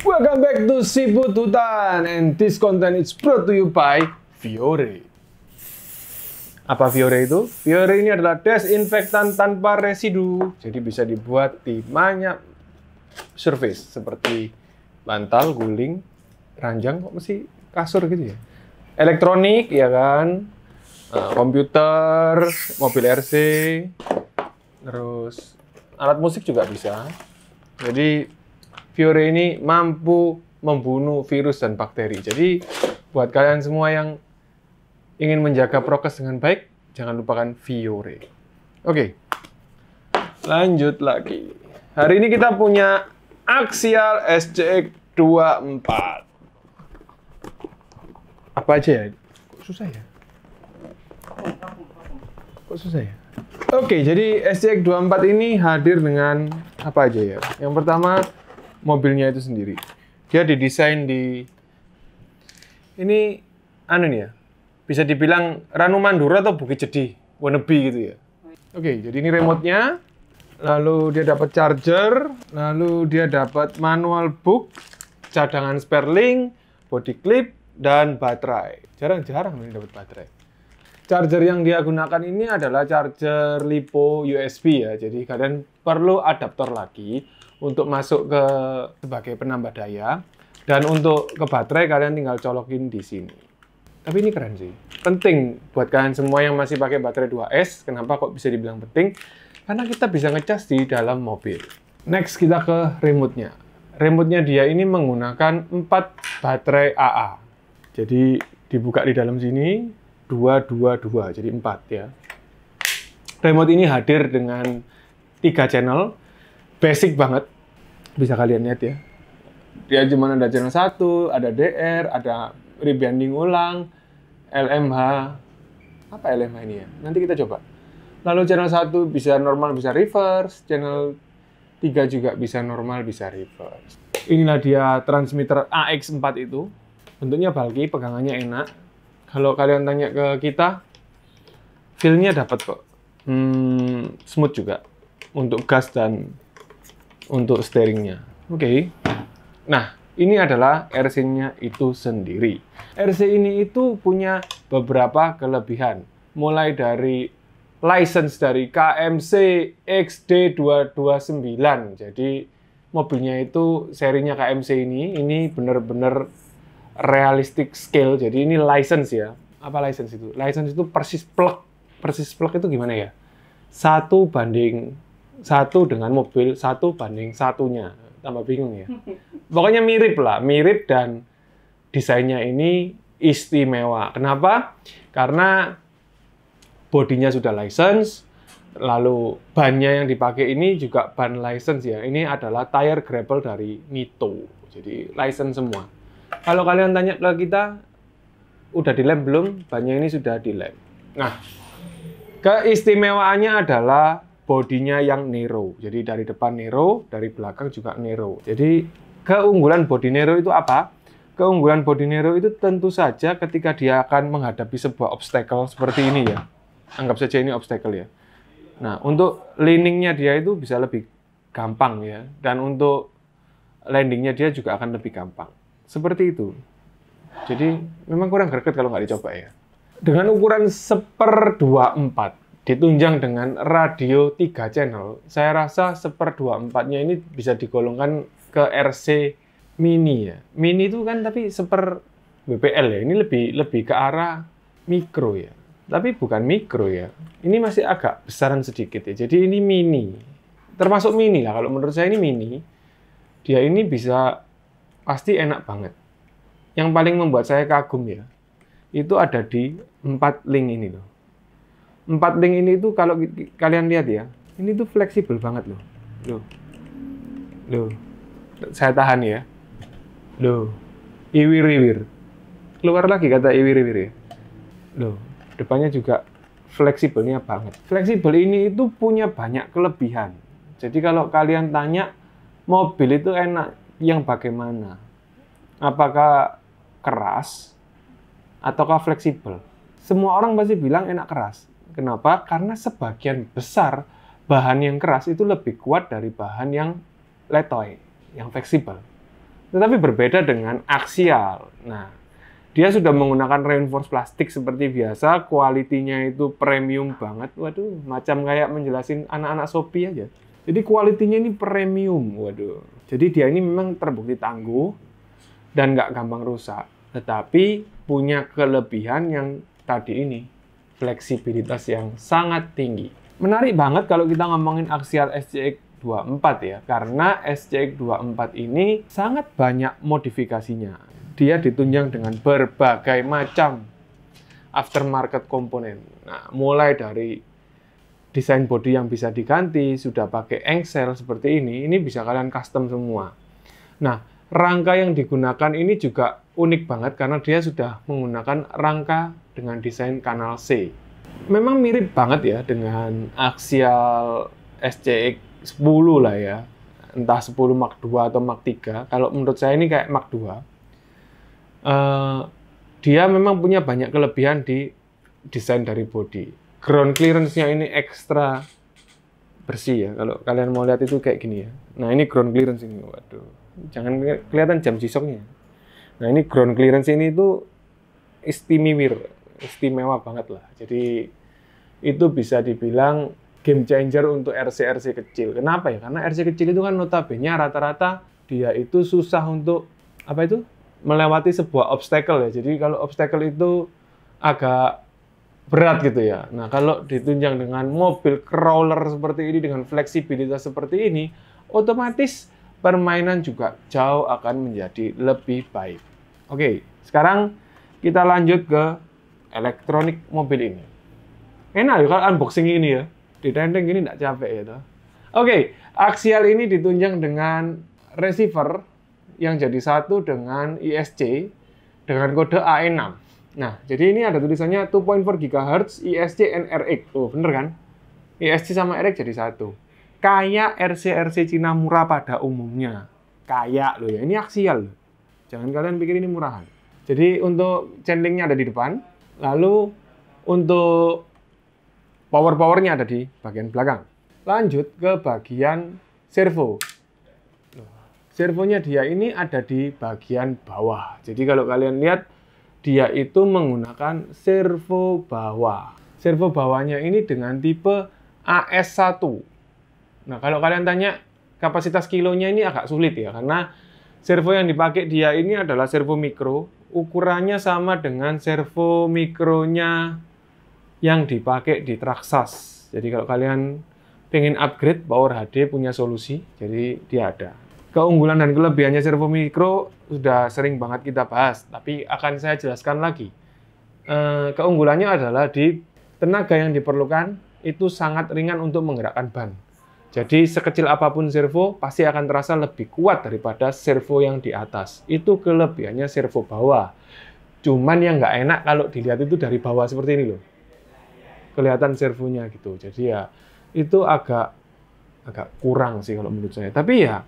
Welcome back to Siput Hutan, and this content is brought to you by Fiore. Apa Fiore itu? Fiore ini adalah desinfektan tanpa residu, jadi bisa dibuat di banyak surface seperti bantal, guling, ranjang, kok mesti kasur gitu ya. Elektronik, ya kan? Komputer, mobil RC, terus alat musik juga bisa. Jadi Fiore ini mampu membunuh virus dan bakteri. Jadi buat kalian semua yang ingin menjaga prokes dengan baik, jangan lupakan Fiore. Oke, lanjut lagi. Hari ini kita punya Axial SCX24. Apa aja ya? Kok susah ya? Kok susah ya? Oke, jadi SCX24 ini hadir dengan apa aja ya? Yang pertama, mobilnya itu sendiri. Dia didesain di ini nih ya. Bisa dibilang Ranu Mandura atau Bukit Jedih, wannabe gitu ya. Oke, jadi ini remote-nya. Lalu dia dapat charger, lalu dia dapat manual book, cadangan spare link, body clip, dan baterai. Jarang-jarang ini dapat baterai. Charger yang dia gunakan ini adalah charger LiPo USB ya. Jadi kalian perlu adaptor lagi untuk masuk ke sebagai penambah daya, dan untuk ke baterai kalian tinggal colokin di sini. Tapi ini keren sih, penting buat kalian semua yang masih pakai baterai 2S. Kenapa kok bisa dibilang penting? Karena kita bisa ngecas di dalam mobil. Next kita ke remote-nya. Remote-nya dia ini menggunakan 4 baterai AA. Jadi dibuka di dalam sini 222, jadi 4 ya. Remote ini hadir dengan 3 channel. Basic banget, bisa kalian lihat ya. Dia cuma ada channel 1, ada DR, ada rebanding ulang, LMH. Apa LMH ini ya? Nanti kita coba. Lalu channel 1 bisa normal, bisa reverse. Channel 3 juga bisa normal, bisa reverse. Inilah dia transmitter AX4 itu. Bentuknya bulky, pegangannya enak. Kalau kalian tanya ke kita, feel-nya dapat kok. Smooth juga. Untuk gas dan untuk steeringnya. Oke. Nah, ini adalah RC-nya itu sendiri. RC ini itu punya beberapa kelebihan. Mulai dari license dari KMC XD229. Jadi mobilnya itu serinya KMC ini benar-benar realistic scale. Jadi ini license ya. Apa license itu? License itu persis plug. Persis plug itu gimana ya? 1 dengan mobil 1:1-nya. Tambah bingung ya. Pokoknya mirip lah, mirip, dan desainnya ini istimewa. Kenapa? Karena bodinya sudah license, lalu bannya yang dipakai ini juga ban license ya. Ini adalah tire gravel dari Nitto. Jadi license semua. Kalau kalian tanya ke kita, udah dilem belum? Bannya ini sudah dilem. Nah, keistimewaannya adalah bodinya yang Nero. Jadi dari depan Nero, dari belakang juga Nero. Jadi keunggulan bodi Nero itu apa? Keunggulan bodi Nero itu tentu saja ketika dia akan menghadapi sebuah obstacle seperti ini ya. Anggap saja ini obstacle ya. Nah, untuk leaningnya dia itu bisa lebih gampang ya. Dan untuk landingnya dia juga akan lebih gampang. Seperti itu. Jadi memang kurang greget kalau nggak dicoba ya. Dengan ukuran 1/24, ditunjang dengan radio 3 channel, saya rasa 1/24-nya ini bisa digolongkan ke RC mini ya. Mini itu kan tapi 1/BPL ya. Ini lebih ke arah mikro ya. Tapi bukan mikro ya. Ini masih agak besaran sedikit ya. Jadi ini mini. Termasuk mini lah. Kalau menurut saya ini mini. Dia ini bisa pasti enak banget. Yang paling membuat saya kagum ya, itu ada di 4 link ini loh. 4 link ini itu kalau kalian lihat ya, ini tuh fleksibel banget loh. Loh. Saya tahan ya. Loh. Iwir-iwir. Keluar lagi kata iwir-iwir ya. Loh, depannya juga fleksibelnya banget. Fleksibel ini itu punya banyak kelebihan. Jadi kalau kalian tanya, mobil itu enak yang bagaimana? Apakah keras ataukah fleksibel? Semua orang pasti bilang enak keras. Kenapa? Karena sebagian besar bahan yang keras itu lebih kuat dari bahan yang letoy, yang fleksibel. tetapi berbeda dengan aksial. Nah, dia sudah menggunakan reinforced plastik seperti biasa, kualitinya itu premium banget. Waduh, macam kayak menjelasin anak-anak Shopee aja. Jadi kualitinya ini premium, waduh. Jadi dia ini memang terbukti tangguh dan nggak gampang rusak. Tetapi punya kelebihan yang tadi ini, fleksibilitas yang sangat tinggi. Menarik banget kalau kita ngomongin aksial SCX 24 ya, karena SCX 24 ini sangat banyak modifikasinya. Dia ditunjang dengan berbagai macam aftermarket komponen. Nah, mulai dari desain bodi yang bisa diganti, sudah pakai engsel seperti ini bisa kalian custom semua. Nah, rangka yang digunakan ini juga unik banget karena dia sudah menggunakan rangka dengan desain kanal C. Memang mirip banget ya dengan aksial SCX 10 lah ya. Entah 10 Mark II atau Mark III. Kalau menurut saya ini kayak Mark II. Dia memang punya banyak kelebihan di desain dari bodi. Ground clearance-nya ini ekstra bersih ya. Kalau kalian mau lihat itu kayak gini ya. Nah, ini ground clearance ini. Waduh. Jangan kelihatan jam G-Shock-nya. Nah, ini ground clearance ini itu istimewa banget lah. Jadi itu bisa dibilang game changer untuk RC-RC kecil. Kenapa ya? Karena RC kecil itu kan notabene rata-rata dia itu susah untuk apa itu? Melewati sebuah obstacle ya. Jadi kalau obstacle itu agak berat gitu ya. Nah, kalau ditunjang dengan mobil crawler seperti ini, dengan fleksibilitas seperti ini, otomatis permainan juga jauh akan menjadi lebih baik. Oke, sekarang kita lanjut ke elektronik mobil ini. Enak ya kalau unboxing ini ya. Ditenteng gini nggak capek ya toh. Oke, aksial ini ditunjang dengan receiver yang jadi satu dengan ISC dengan kode AE6. Nah, jadi ini ada tulisannya 2.4 GHz ISC and RX. Oh, bener kan? ISC sama RX jadi satu. Kayak RC-RC Cina murah pada umumnya. Kayak loh ya, ini aksial loh. Jangan kalian pikir ini murahan. Jadi untuk channelingnya ada di depan, lalu untuk power-powernya ada di bagian belakang. Lanjut ke bagian servo. Servonya dia ini ada di bagian bawah. Jadi kalau kalian lihat, dia itu menggunakan servo bawah. Servo bawahnya ini dengan tipe AS1. Nah, kalau kalian tanya kapasitas kilonya ini agak sulit ya, karena servo yang dipakai dia ini adalah servo mikro. Ukurannya sama dengan servo mikronya yang dipakai di Traxxas. Jadi kalau kalian pengen upgrade, Power HD punya solusi, jadi dia ada. Keunggulan dan kelebihannya servo mikro sudah sering banget kita bahas, tapi akan saya jelaskan lagi. Keunggulannya adalah di tenaga yang diperlukan itu sangat ringan untuk menggerakkan ban. Jadi sekecil apapun servo pasti akan terasa lebih kuat daripada servo yang di atas. Itu kelebihannya servo bawah. Cuman yang nggak enak kalau dilihat itu dari bawah seperti ini loh. Kelihatan servonya gitu. Jadi ya itu agak kurang sih kalau menurut saya. Tapi ya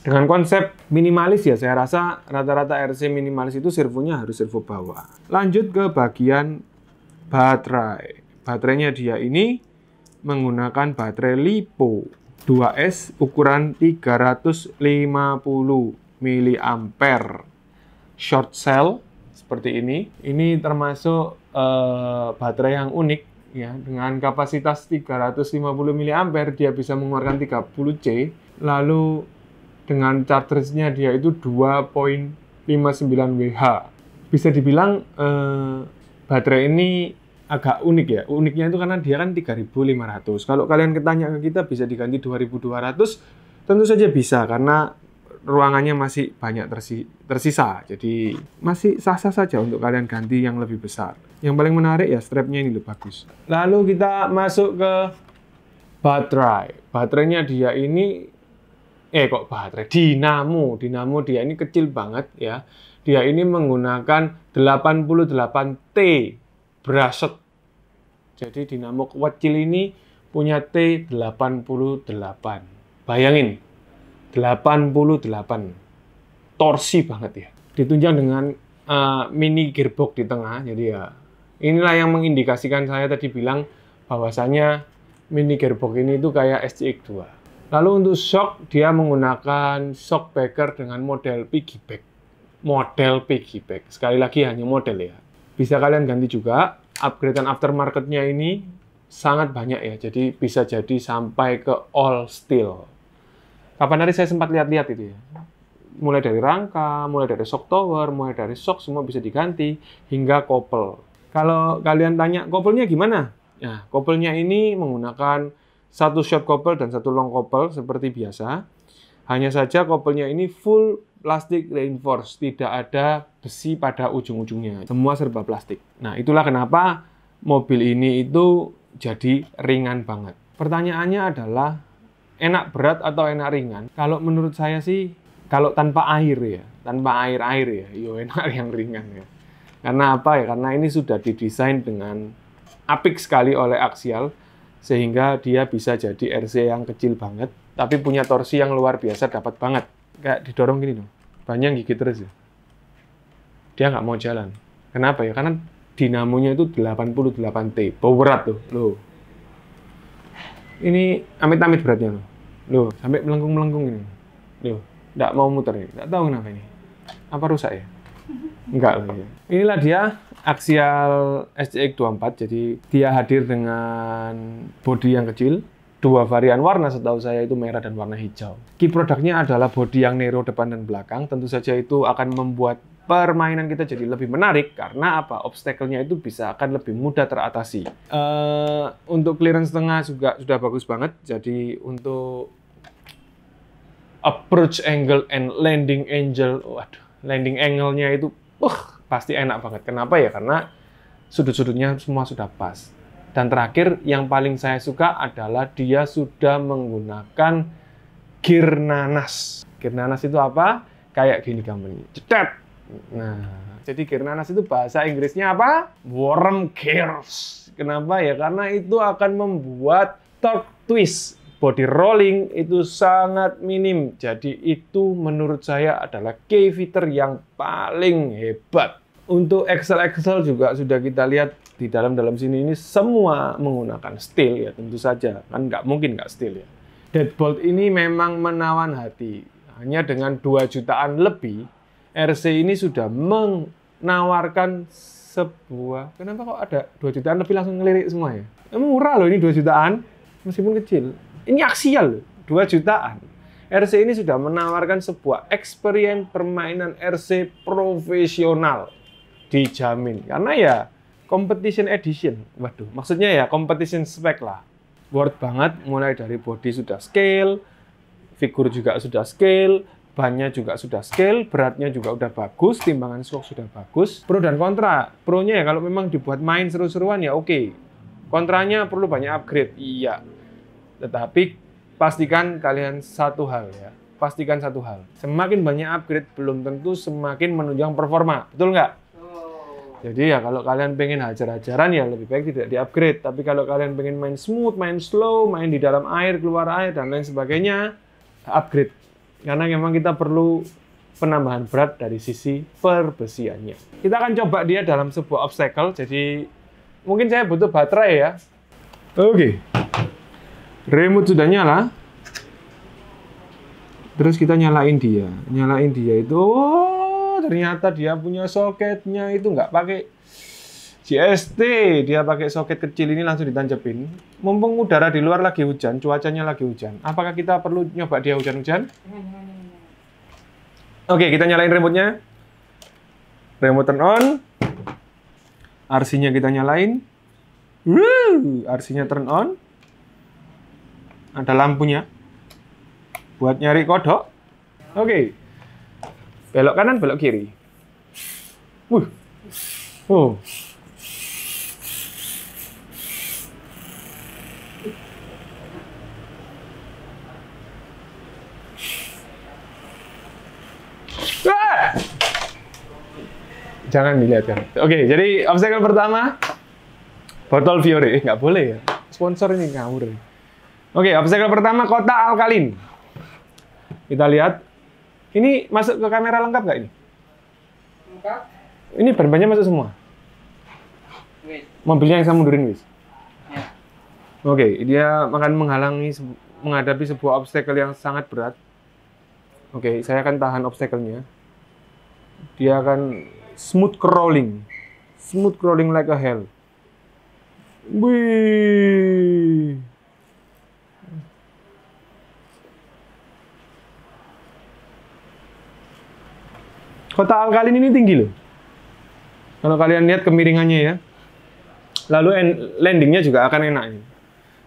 dengan konsep minimalis ya, saya rasa rata-rata RC minimalis itu servonya harus servo bawah. Lanjut ke bagian baterai. Baterainya dia ini menggunakan baterai LiPo 2S ukuran 350 mAh. Short cell seperti ini. Ini termasuk baterai yang unik ya, dengan kapasitas 350 mAh dia bisa mengeluarkan 30C. Lalu dengan chargernya dia itu 2.59 Wh. Bisa dibilang baterai ini agak unik ya. Uniknya itu karena dia kan 3.500. Kalau kalian ketanya ke kita bisa diganti 2.200, tentu saja bisa karena ruangannya masih banyak tersisa. Jadi masih sah-sah saja untuk kalian ganti yang lebih besar. Yang paling menarik ya strapnya ini loh, bagus. Lalu kita masuk ke baterai. Baterainya dia ini dinamo dia ini kecil banget ya. Dia ini menggunakan 88T brushed. Jadi dinamo kecil ini punya T88. Bayangin, 88 torsi banget ya. Ditunjang dengan mini gearbox di tengah. Jadi ya inilah yang mengindikasikan saya tadi bilang bahwasanya mini gearbox ini itu kayak SCX 2. Lalu untuk shock, dia menggunakan shock breaker dengan model piggyback. Model piggyback. Sekali lagi hanya model ya. Bisa kalian ganti juga. Upgradean aftermarketnya ini sangat banyak ya. Jadi bisa jadi sampai ke all steel. Kapan hari saya sempat lihat-lihat itu ya. Mulai dari rangka, mulai dari shock tower, mulai dari shock semua bisa diganti, hingga kopel. Kalau kalian tanya kopelnya gimana? Nah, kopelnya ini menggunakan satu short kopel dan satu long kopel seperti biasa. Hanya saja kopelnya ini full plastik reinforced, tidak ada besi pada ujung-ujungnya. Semua serba plastik. Nah, itulah kenapa mobil ini itu jadi ringan banget. Pertanyaannya adalah, enak berat atau enak ringan? Kalau menurut saya sih, kalau tanpa air ya, tanpa air ya, yo enak yang ringan ya. Karena apa ya? Karena ini sudah didesain dengan apik sekali oleh Axial, sehingga dia bisa jadi RC yang kecil banget, tapi punya torsi yang luar biasa, dapat banget. Kayak didorong gini dong, banyak gigit terus ya. Dia nggak mau jalan. Kenapa ya? Karena dinamonya itu 88T, berat tuh, loh. Ini amit-amit beratnya loh. Loh, sampai melengkung-melengkung ini. Loh. Nggak mau muter ya, nggak tahu kenapa ini. Apa rusak ya? Enggak lah ya. Inilah dia Axial SCX 24. Jadi dia hadir dengan bodi yang kecil, dua varian warna setahu saya itu merah dan warna hijau. Key produknya adalah bodi yang Nero depan dan belakang. Tentu saja itu akan membuat permainan kita jadi lebih menarik karena apa? Obstacle-nya itu bisa akan lebih mudah teratasi. Untuk clearance tengah juga sudah bagus banget. Jadi untuk approach angle and landing angle, waduh, landing angle-nya itu pasti enak banget. Kenapa ya? Karena sudut-sudutnya semua sudah pas. Dan terakhir, yang paling saya suka adalah dia sudah menggunakan gear nanas. Gear nanas itu apa? Kayak gini gambarnya. Cetet! Nah, jadi gear nanas itu bahasa Inggrisnya apa? Worm gears. Kenapa ya? Karena itu akan membuat torque twist, body rolling itu sangat minim. Jadi itu menurut saya adalah key feature yang paling hebat. Untuk Excel juga sudah kita lihat di dalam sini ini semua menggunakan steel ya, tentu saja. Kan nggak mungkin nggak steel ya. Deadbolt ini memang menawan hati. Hanya dengan 2 jutaan lebih, RC ini sudah menawarkan sebuah... Kenapa kok ada 2 jutaan lebih langsung ngelirik semua ya? Murah loh ini 2 jutaan, meskipun kecil. Ini Axial, 2 jutaan. RC ini sudah menawarkan sebuah experience permainan RC profesional. Dijamin. Karena ya, competition edition. Waduh, maksudnya ya competition spec lah. Worth banget, mulai dari body sudah scale, figur juga sudah scale, bannya juga sudah scale, beratnya juga udah bagus, timbangan shock sudah bagus. Pro dan kontra. Pro-nya ya kalau memang dibuat main seru-seruan ya oke. Kontranya perlu banyak upgrade, iya. Tetapi pastikan kalian satu hal ya, pastikan satu hal. Semakin banyak upgrade belum tentu semakin menunjang performa, betul nggak? Jadi ya kalau kalian pengen hajar-hajaran ya lebih baik tidak di-upgrade. Tapi kalau kalian pengen main smooth, main slow, main di dalam air, keluar air, dan lain sebagainya, upgrade. Karena memang kita perlu penambahan berat dari sisi perbesiannya. Kita akan coba dia dalam sebuah obstacle. Jadi mungkin saya butuh baterai ya. Oke. Remote sudah nyala. Terus kita nyalain dia. Nyalain dia itu, oh, ternyata dia punya soketnya itu nggak pakai JST. Dia pakai soket kecil ini langsung ditancepin. Mumpung udara di luar lagi hujan, cuacanya lagi hujan. Apakah kita perlu nyoba dia hujan-hujan? Oke, kita nyalain remote-nya. Remote turn on. RC-nya kita nyalain. RC-nya turn on. Ada lampunya buat nyari kodok. Oke. Belok kanan, belok kiri. Oh. Jangan dilihat kan. Oke, jadi obstacle pertama botol Fiore. Nggak boleh ya. Sponsor ini ngawur. Oke, obstacle pertama kotak alkalin. Kita lihat. Ini masuk ke kamera lengkap nggak ini? Lengkap. Ini ban-bannya masuk semua? Wis. Mobilnya yang saya mundurin, wis? Ya. Oke, dia akan menghalangi menghadapi sebuah obstacle yang sangat berat. Oke, saya akan tahan obstacle-nya. Dia akan smooth crawling like a hell. Wih. Kota alkalin ini tinggi loh. Kalau kalian lihat kemiringannya ya. Lalu landingnya juga akan enak ini.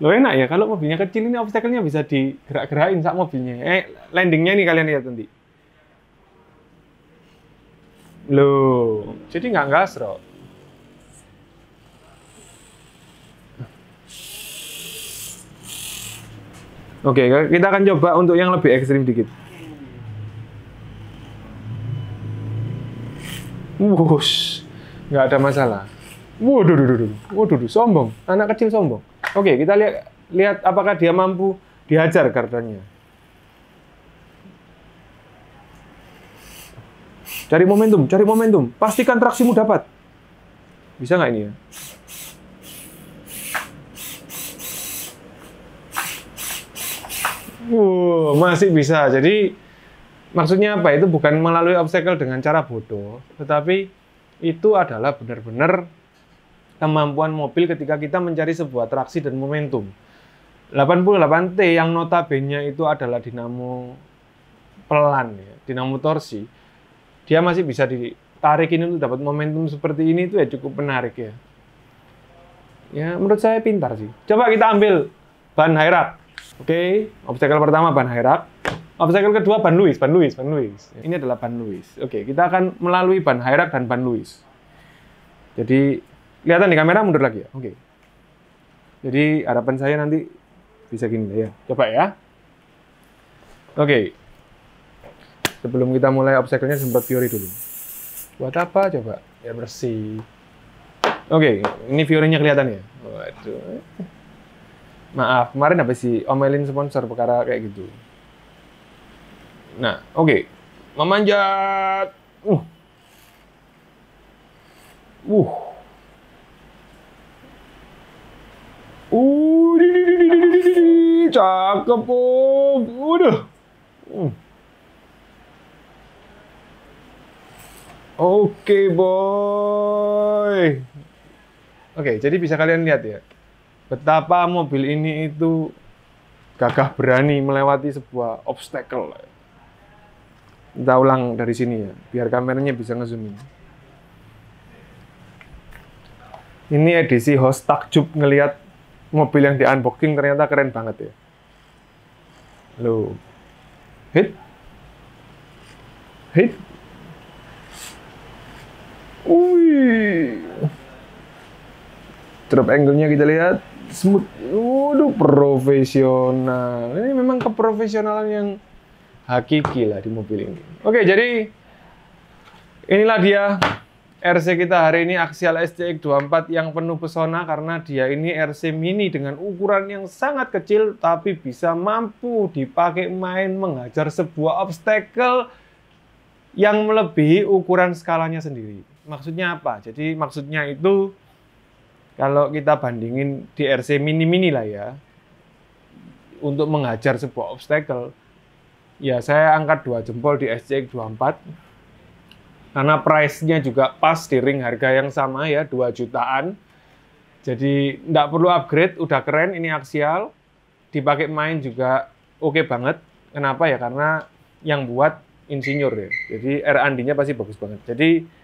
Loh enak ya, kalau mobilnya kecil ini obstacle-nya bisa digerak-gerakin sak mobilnya. Landingnya nih kalian lihat nanti. Loh, jadi nggak gasrok. Oke, kita akan coba untuk yang lebih ekstrim dikit. Wush, nggak ada masalah. Waduh, sombong. Anak kecil sombong. Oke, kita lihat apakah dia mampu dihajar gardanya. Cari momentum. Pastikan traksimu dapat. Bisa nggak ini ya? Masih bisa. Jadi maksudnya apa? Itu bukan melalui obstacle dengan cara bodoh, tetapi itu adalah benar-benar kemampuan mobil ketika kita mencari sebuah traksi dan momentum. 88T yang notabene itu adalah dinamo pelan, ya, dinamo torsi. Dia masih bisa ditarikin untuk dapat momentum seperti ini, itu ya cukup menarik ya. Ya, menurut saya pintar sih. Coba kita ambil ban Hairak. Oke, obstacle pertama ban Hairak. Obstacle kedua ban Lewis. Ini adalah ban Lewis. Oke, kita akan melalui ban Hairak dan ban Lewis. Jadi kelihatan di kamera, mundur lagi ya. Oke. Jadi harapan saya nanti bisa gini ya. Coba ya. Oke. Sebelum kita mulai obstacle-nya sempat Fiori dulu. Buat apa coba? Ya bersih. Oke, ini Fiori-nya kelihatan ya. Waduh. Maaf, kemarin habis sih omelin sponsor perkara kayak gitu. Nah, oke. Memanjat. Cakep, Om. Udah. Oke, boy. Oke, jadi bisa kalian lihat ya, betapa mobil ini itu gagah berani melewati sebuah obstacle. Kita ulang dari sini ya, biar kameranya bisa ngezoom in. Ini edisi host takjub ngelihat mobil yang di unboxing, ternyata keren banget ya. Loh. Hit. Wih. Drop angle-nya kita lihat smooth. Waduh, profesional. Ini memang keprofesionalan yang hakiki lah di mobil ini. Oke, jadi inilah dia RC kita hari ini, Axial SCX24 yang penuh pesona karena dia ini RC mini dengan ukuran yang sangat kecil tapi bisa mampu dipakai main menghajar sebuah obstacle yang melebihi ukuran skalanya sendiri. Maksudnya apa? Jadi maksudnya itu kalau kita bandingin di RC mini-mini lah ya, untuk menghajar sebuah obstacle, ya saya angkat 2 jempol di SCX24 karena price-nya juga pas di ring harga yang sama ya, 2 jutaan. Jadi nggak perlu upgrade, udah keren ini Axial. Dipakai main juga oke banget. Kenapa ya? Karena yang buat insinyur ya. Jadi R&D-nya pasti bagus banget. Jadi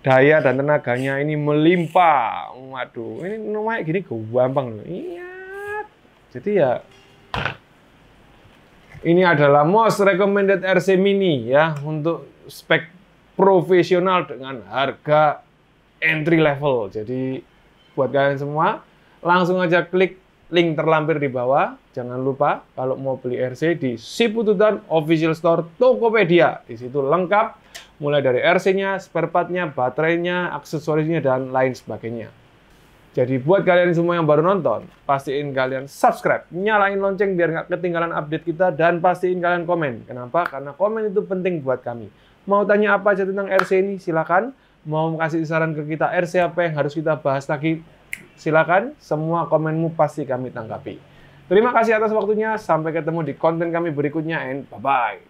daya dan tenaganya ini melimpah. Waduh, ini namanya gini gampang loh. Iya. Jadi ya ini adalah most recommended RC mini ya untuk spek profesional dengan harga entry level. Jadi buat kalian semua langsung aja klik link terlampir di bawah. Jangan lupa kalau mau beli RC di Sipututan Official Store Tokopedia. Di situ lengkap mulai dari RC-nya, spare part-nya, baterainya, aksesorisnya dan lain sebagainya. Jadi buat kalian semua yang baru nonton, pastiin kalian subscribe, nyalain lonceng biar nggak ketinggalan update kita, dan pastiin kalian komen. Kenapa? Karena komen itu penting buat kami. Mau tanya apa aja tentang RC ini, silakan. Mau kasih saran ke kita RC apa yang harus kita bahas lagi, silakan. Semua komenmu pasti kami tanggapi. Terima kasih atas waktunya. Sampai ketemu di konten kami berikutnya and bye-bye.